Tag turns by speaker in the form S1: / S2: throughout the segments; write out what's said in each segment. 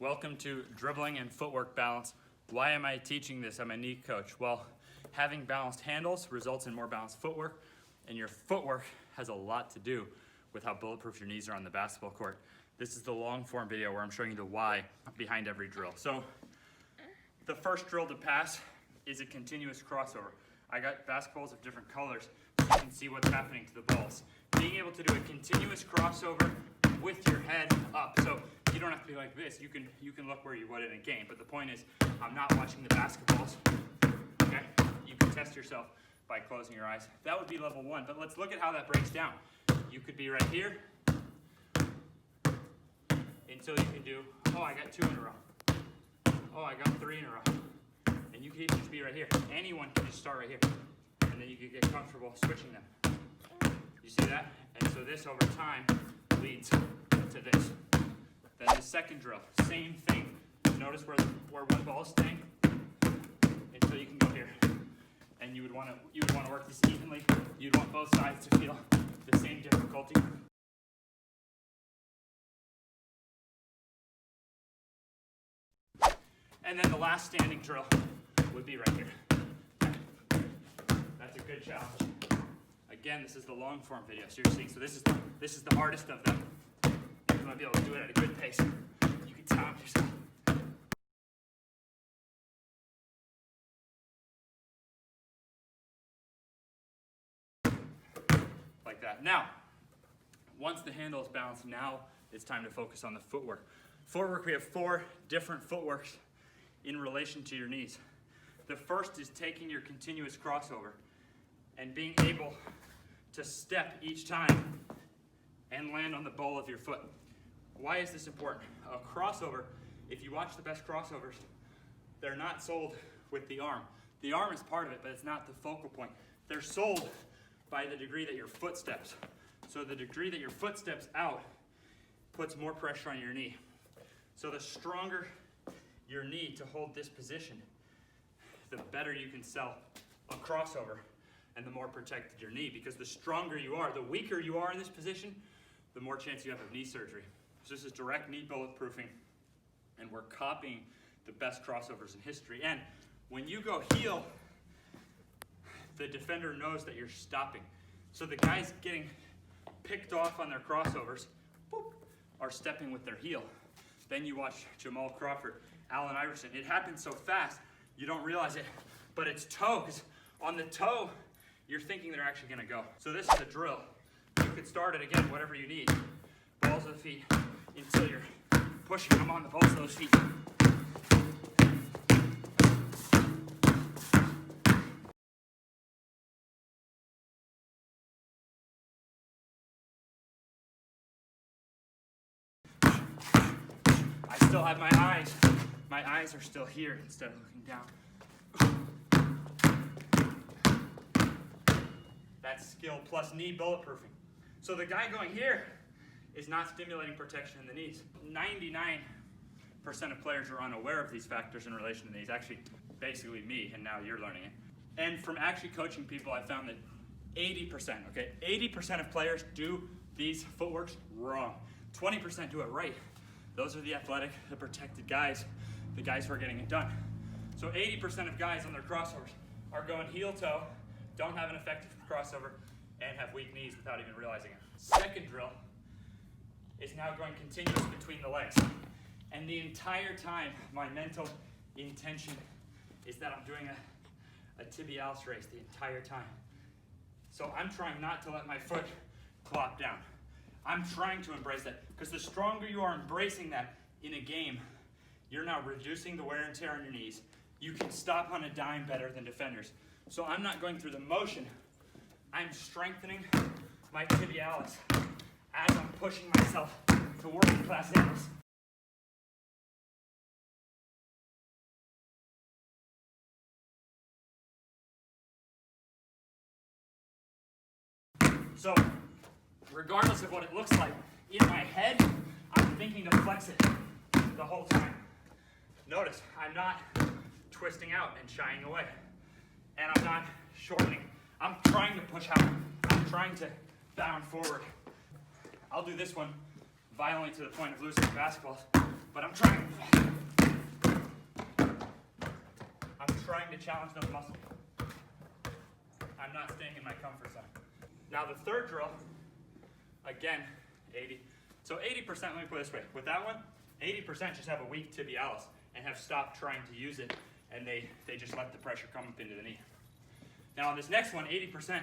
S1: Welcome to Dribbling and Footwork Balance. Why am I teaching this? I'm a knee coach. Well, having balanced handles results in more balanced footwork, and your footwork has a lot to do with how bulletproof your knees are on the basketball court. This is the long form video where I'm showing you the why behind every drill. So the first drill to pass is a continuous crossover. I got basketballs of different colors so you can see what's happening to the balls. Being able to do a continuous crossover with your head up. So you don't have to be like this. You can look where you would in a game. But the point is, I'm not watching the basketballs. Okay? You can test yourself by closing your eyes. That would be level one. But let's look at how that breaks down. You could be right here until you can do, oh, I got 2 in a row. Oh, I got 3 in a row. And you could even just be right here. Anyone can just start right here. And then you could get comfortable switching them. You see that? And so this over time leads to this. Then the second drill, same thing. Notice where one ball is staying until you can go here. And you would want to work this evenly. You'd want both sides to feel the same difficulty. And then the last standing drill would be right here. That's a good challenge. Again, this is the long form video, so you're seeing, so this is the hardest of them. You want to be able to do it at a good pace. You can time yourself. Like that. Now, once the handle is balanced, now it's time to focus on the footwork. Footwork, we have 4 different footworks in relation to your knees. The first is taking your continuous crossover and being able to step each time and land on the ball of your foot. Why is this important? A crossover, if you watch the best crossovers, they're not sold with the arm. The arm is part of it, but it's not the focal point. They're sold by the degree that your foot steps. So the degree that your foot steps out puts more pressure on your knee. So the stronger your knee to hold this position, the better you can sell a crossover and the more protected your knee, because the stronger you are, the weaker you are in this position, the more chance you have of knee surgery. So this is direct knee bulletproofing, and we're copying the best crossovers in history. And when you go heel, the defender knows that you're stopping. So the guys getting picked off on their crossovers are stepping with their heel. Then you watch Jamal Crawford, Allen Iverson. It happens so fast, you don't realize it, but it's toe, because on the toe, you're thinking they're actually gonna go. So this is a drill. You could start it again, whatever you need. Balls of the feet until you're pushing them on the balls of those feet. I still have my eyes. My eyes are still here instead of looking down. That's skill plus knee bulletproofing. So the guy going here is not stimulating protection in the knees. 99% of players are unaware of these factors in relation to knees. Actually, basically me, and now you're learning it. And from actually coaching people, I found that 80% of players do these footworks wrong. 20% do it right. Those are the athletic, the protected guys, the guys who are getting it done. So 80% of guys on their crossovers are going heel toe, don't have an effective crossover, and have weak knees without even realizing it. Second drill is now going continuous between the legs. And the entire time, my mental intention is that I'm doing a tibialis race the entire time. So I'm trying not to let my foot clop down. I'm trying to embrace that, because the stronger you are embracing that in a game, you're now reducing the wear and tear on your knees. You can stop on a dime better than defenders. So I'm not going through the motion. I'm strengthening my tibialis as I'm pushing myself to working class angles. So regardless of what it looks like, in my head, I'm thinking to flex it the whole time. Notice, I'm not twisting out and shying away. And I'm not shortening. I'm trying to push out. I'm trying to bound forward. I'll do this one violently to the point of losing the basketballs, but I'm trying. trying to challenge those muscles. I'm not staying in my comfort zone. Now the third drill, again, 80. So 80%, let me put it this way. With that one, 80% just have a weak tibialis and have stopped trying to use it, and they just let the pressure come up into the knee. Now on this next one, 80%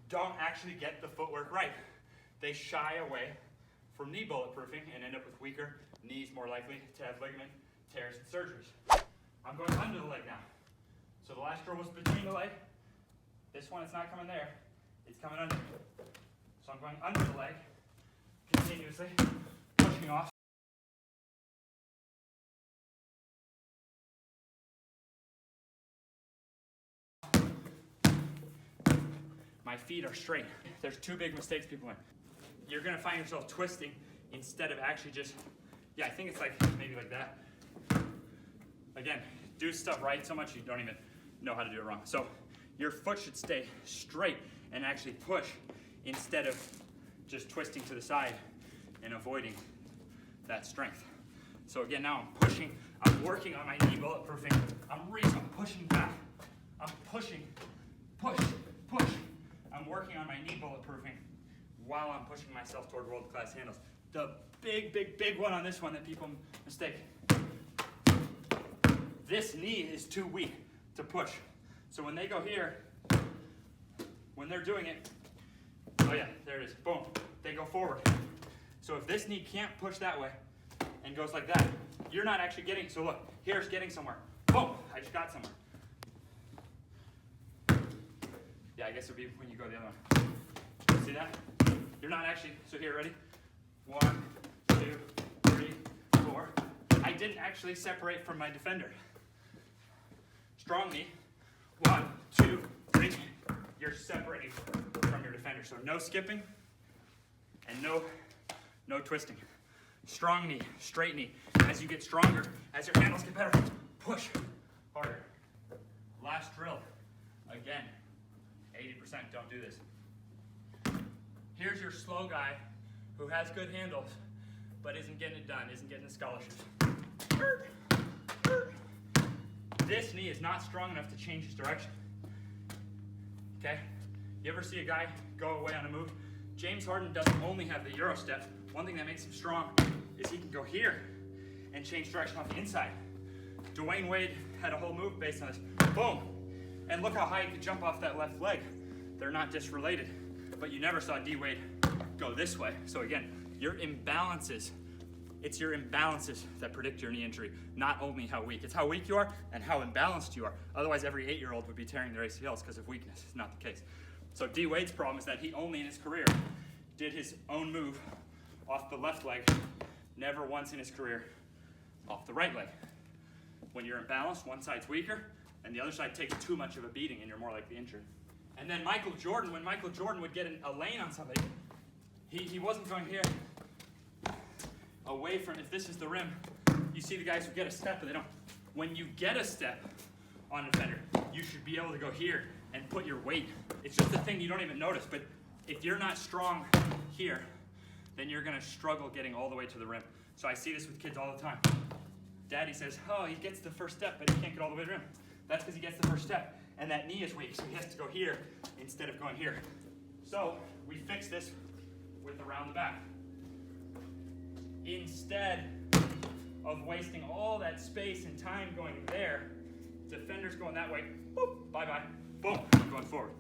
S1: don't actually get the footwork right. They shy away from knee bulletproofing and end up with weaker knees, more likely to have ligament tears and surgeries. I'm going under the leg now. So the last drill was between the leg. This one, it's not coming there. It's coming under. So I'm going under the leg, continuously pushing off. My feet are straight. There's two big mistakes people make. You're gonna find yourself twisting instead of actually just, yeah, I think it's like maybe like that. Again, do stuff right so much you don't even know how to do it wrong. So your foot should stay straight and actually push instead of just twisting to the side and avoiding that strength. So again, now I'm pushing, I'm working on my knee bulletproofing. I'm pushing back. I'm pushing, push, push. I'm working on my knee bulletproofing while I'm pushing myself toward world-class handles. The big one on this one that people mistake. This knee is too weak to push. So when they go here, when they're doing it, oh yeah, there it is, boom, they go forward. So if this knee can't push that way and goes like that, you're not actually getting, so look, here's getting somewhere. Boom, I just got somewhere. Yeah, I guess it would be when you go the other one. See that? You're not actually, so here, ready? 1, 2, 3, 4. I didn't actually separate from my defender. Strong knee. 1, 2, 3. You're separating from your defender. So no skipping and no twisting. Strong knee, straight knee. As you get stronger, as your handles get better, push harder. Last drill. Again, 80% don't do this. Here's your slow guy who has good handles, but isn't getting it done, isn't getting the scholarships. This knee is not strong enough to change his direction. Okay? You ever see a guy go away on a move? James Harden doesn't only have the Euro step. One thing that makes him strong is he can go here and change direction off the inside. Dwayne Wade had a whole move based on this. Boom! And look how high he could jump off that left leg. They're not disrelated. But you never saw D Wade go this way. So again, your imbalances, it's your imbalances that predict your knee injury, not only how weak. It's how weak you are and how imbalanced you are. Otherwise, every 8-year-old would be tearing their ACLs because of weakness. It's not the case. So D Wade's problem is that he only in his career did his own move off the left leg, never once in his career off the right leg. When you're imbalanced, one side's weaker, and the other side takes too much of a beating and you're more likely injured. And then Michael Jordan, when Michael Jordan would get a lane on somebody, he wasn't going here away from, if this is the rim, you see the guys who get a step, but they don't. When you get a step on a defender, you should be able to go here and put your weight. It's just a thing you don't even notice, but if you're not strong here, then you're gonna struggle getting all the way to the rim. So I see this with kids all the time. Daddy says, oh, he gets the first step, but he can't get all the way to the rim. That's because he gets the first step, and that knee is weak, so he has to go here instead of going here. So we fix this with around the back. Instead of wasting all that space and time going there, defender's going that way, boop, bye-bye, boom, I'm going forward.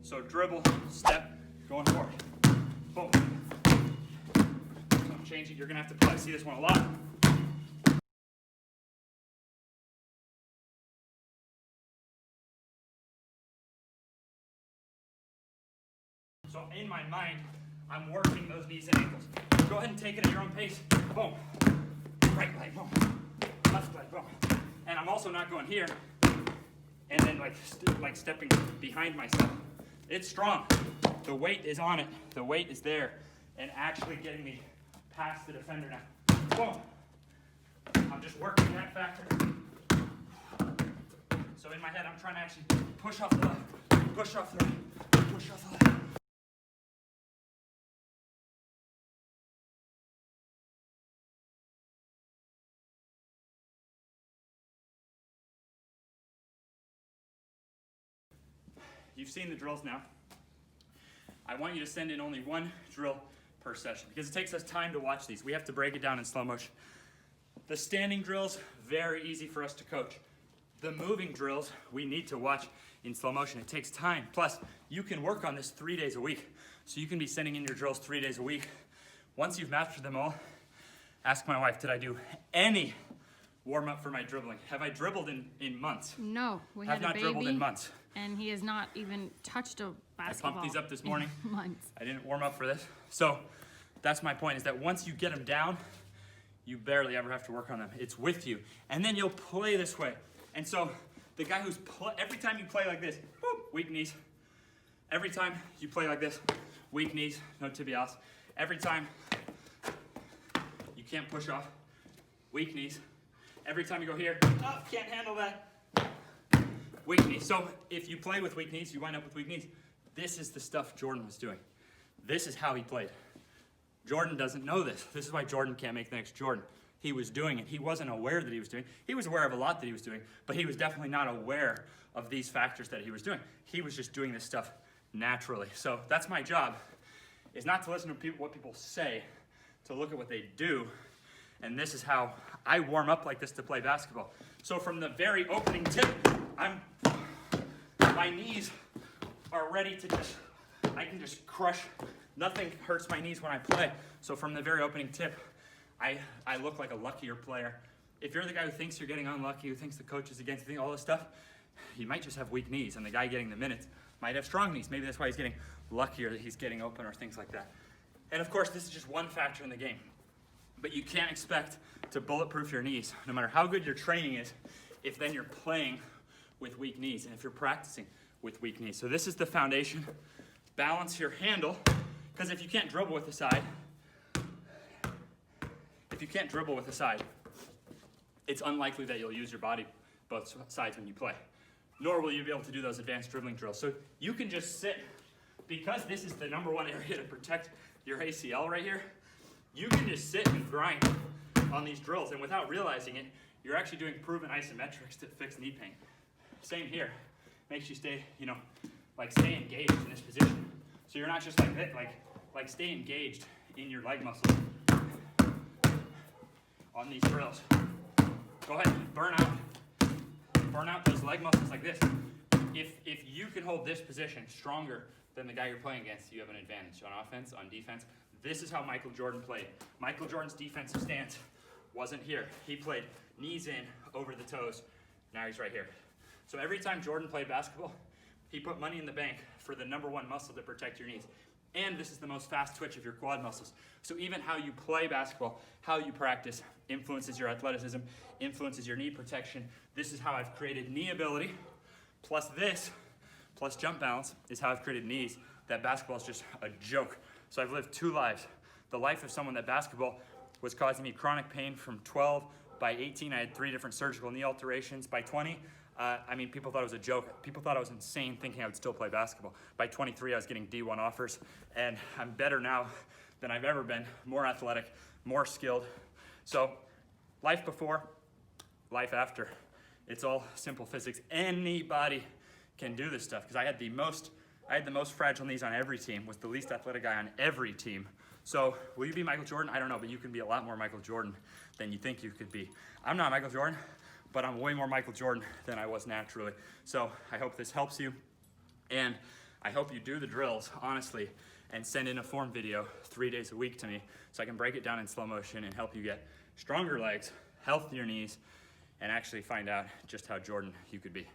S1: So dribble, step, going forward, boom. So I'm changing, you're gonna have to probably see this one a lot. So in my mind, I'm working those knees and ankles. Go ahead and take it at your own pace. Boom. Right leg, boom. Left leg, boom. And I'm also not going here and then like stepping behind myself. It's strong. The weight is on it. The weight is there and actually getting me past the defender now. Boom. I'm just working that factor. So in my head, I'm trying to actually push off the left, push off the right, push off the left. you've seen the drills now. I want you to send in only one drill per session because it takes us time to watch these. We have to break it down in slow motion. The standing drills, very easy for us to coach. The moving drills, we need to watch in slow motion. It takes time. Plus, you can work on this 3 days a week. So you can be sending in your drills 3 days a week. Once you've mastered them all, ask my wife, did I do any warm up for my dribbling? Have I dribbled in months?
S2: No, we had a baby.
S1: Have not dribbled in months.
S2: And he has not even touched a basketball.
S1: I pumped these up this morning.
S2: Months.
S1: I didn't warm up for this. So that's my point, is that once you get them down, you barely ever have to work on them. It's with you. And then you'll play this way. And so the guy who's, every time you play like this, boop, weak knees. Every time you play like this, weak knees, no tibials. Every time you can't push off, weak knees. Every time you go here, oh, can't handle that. Weak knees. So if you play with weak knees, you wind up with weak knees. This is the stuff Jordan was doing. This is how he played. Jordan doesn't know this. This is why Jordan can't make the next Jordan. He was doing it. He wasn't aware that he was doing it. He was aware of a lot that he was doing, but he was definitely not aware of these factors that he was doing. He was just doing this stuff naturally. So that's my job, is not to listen to what people say, to look at what they do. And this is how I warm up like this to play basketball. So from the very opening tip, my knees are ready to I can just crush. Nothing hurts my knees when I play. So from the very opening tip, I look like a luckier player. If you're the guy who thinks you're getting unlucky, who thinks the coach is against you, all this stuff, you might just have weak knees, and the guy getting the minutes might have strong knees. Maybe that's why he's getting luckier that he's getting open or things like that. And of course, this is just one factor in the game. But you can't expect to bulletproof your knees, no matter how good your training is, if then you're playing with weak knees and if you're practicing with weak knees. So this is the foundation. Balance your handle, because if you can't dribble with the side, it's unlikely that you'll use your body both sides when you play. Nor will you be able to do those advanced dribbling drills. So you can just sit, because this is the number one area to protect your ACL right here, you can just sit and grind on these drills, and without realizing it, you're actually doing proven isometrics to fix knee pain. Same here. Makes you stay, stay engaged in this position. So you're not just like this, like stay engaged in your leg muscles on these drills. Go ahead and burn out those leg muscles like this. If you can hold this position stronger than the guy you're playing against, you have an advantage on offense, on defense. This is how Michael Jordan played. Michael Jordan's defensive stance wasn't here. He played knees in, over the toes. Now he's right here. So every time Jordan played basketball, he put money in the bank for the number one muscle to protect your knees. And this is the most fast twitch of your quad muscles. So even how you play basketball, how you practice, influences your athleticism, influences your knee protection. This is how I've created knee ability, plus this, plus jump balance, is how I've created knees that basketball is just a joke. So I've lived two lives. The life of someone that basketball was causing me chronic pain from 12. By 18, I had 3 different surgical knee alterations. By 20, people thought it was a joke. People thought I was insane thinking I would still play basketball. By 23, I was getting D1 offers, and I'm better now than I've ever been, more athletic, more skilled. So life before, life after. It's all simple physics. Anybody can do this stuff, because I had the most fragile knees on every team, was the least athletic guy on every team. So will you be Michael Jordan? I don't know, but you can be a lot more Michael Jordan than you think you could be. I'm not Michael Jordan, but I'm way more Michael Jordan than I was naturally. So I hope this helps you, and I hope you do the drills, honestly, and send in a form video 3 days a week to me so I can break it down in slow motion and help you get stronger legs, healthier knees, and actually find out just how Jordan you could be.